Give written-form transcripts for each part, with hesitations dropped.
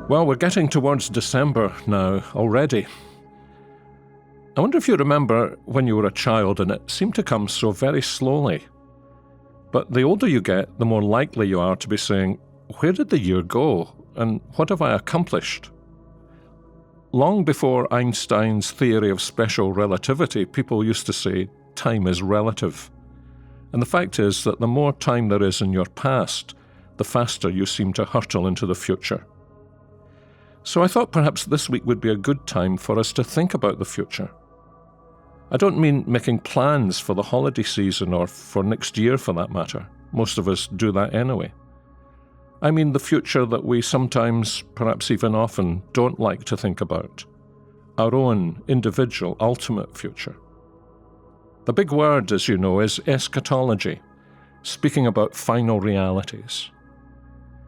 Well, we're getting towards December now already. I wonder if you remember when you were a child and it seemed to come so very slowly. But the older you get, the more likely you are to be saying, where did the year go and what have I accomplished? Long before Einstein's theory of special relativity, people used to say time is relative. And the fact is that the more time there is in your past, the faster you seem to hurtle into the future. So I thought perhaps this week would be a good time for us to think about the future. I don't mean making plans for the holiday season or for next year for that matter. Most of us do that anyway. I mean the future that we sometimes, perhaps even often, don't like to think about. Our own individual, ultimate future. The big word, as you know, is eschatology, speaking about final realities.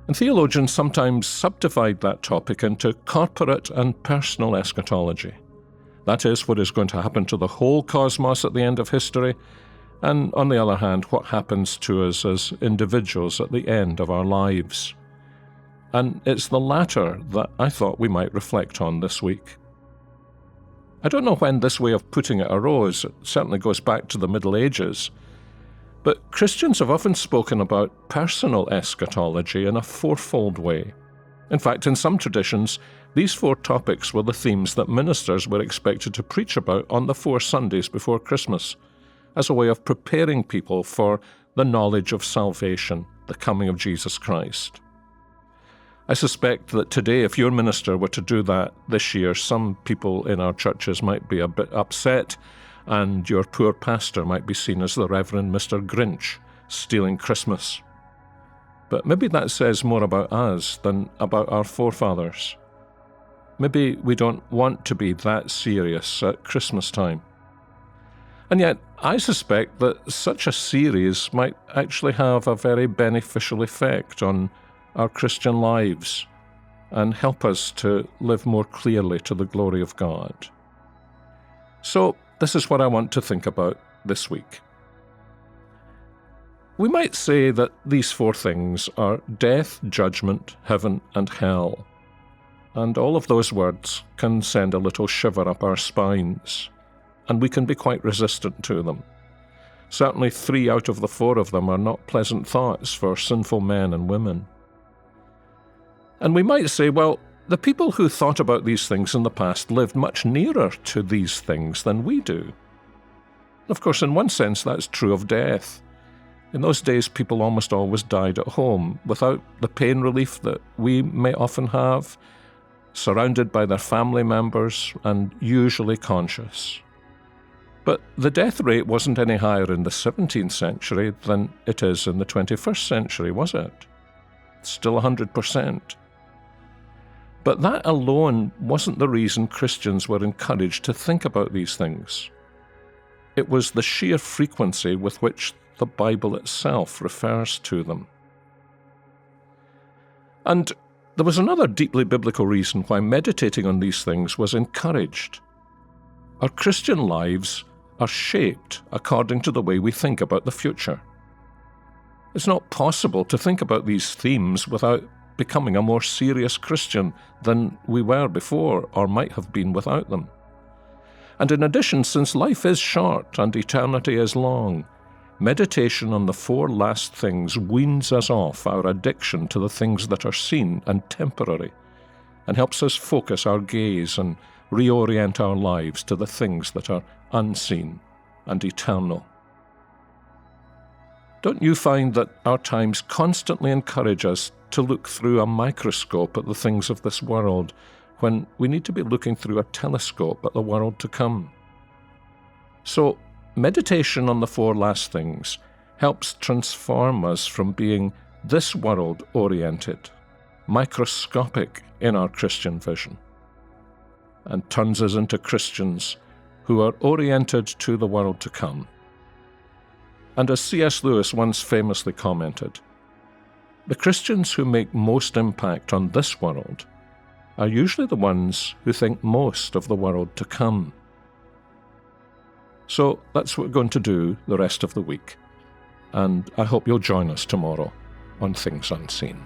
And theologians sometimes subdivide that topic into corporate and personal eschatology. That is, what is going to happen to the whole cosmos at the end of history, and on the other hand, what happens to us as individuals at the end of our lives. And it's the latter that I thought we might reflect on this week. I don't know when this way of putting it arose. It certainly goes back to the Middle Ages. But Christians have often spoken about personal eschatology in a fourfold way. In fact, in some traditions, these 4 topics were the themes that ministers were expected to preach about on the 4 Sundays before Christmas, as a way of preparing people for the knowledge of salvation, the coming of Jesus Christ. I suspect that today, if your minister were to do that this year, some people in our churches might be a bit upset, and your poor pastor might be seen as the Reverend Mr. Grinch, stealing Christmas. But maybe that says more about us than about our forefathers. Maybe we don't want to be that serious at Christmas time. And yet, I suspect that such a series might actually have a very beneficial effect on our Christian lives and help us to live more clearly to the glory of God. So, this is what I want to think about this week. We might say that these 4 things are death, judgment, heaven, and hell. And all of those words can send a little shiver up our spines, and we can be quite resistant to them. Certainly 3 out of the 4 of them are not pleasant thoughts for sinful men and women. And we might say, well, the people who thought about these things in the past lived much nearer to these things than we do. Of course, in one sense, that's true of death. In those days, people almost always died at home, without the pain relief that we may often have, surrounded by their family members, and usually conscious. But the death rate wasn't any higher in the 17th century than it is in the 21st century, was it? It's still 100%. But that alone wasn't the reason Christians were encouraged to think about these things. It was the sheer frequency with which the Bible itself refers to them. And there was another deeply biblical reason why meditating on these things was encouraged. Our Christian lives are shaped according to the way we think about the future. It's not possible to think about these themes without becoming a more serious Christian than we were before or might have been without them. And in addition, since life is short and eternity is long, meditation on the 4 last things weans us off our addiction to the things that are seen and temporary, and helps us focus our gaze and reorient our lives to the things that are unseen and eternal. Don't you find that our times constantly encourage us to look through a microscope at the things of this world, when we need to be looking through a telescope at the world to come? So, meditation on the 4 last things helps transform us from being this world-oriented, microscopic in our Christian vision, and turns us into Christians who are oriented to the world to come. And as C.S. Lewis once famously commented, the Christians who make most impact on this world are usually the ones who think most of the world to come. So that's what we're going to do the rest of the week, and I hope you'll join us tomorrow on Things Unseen.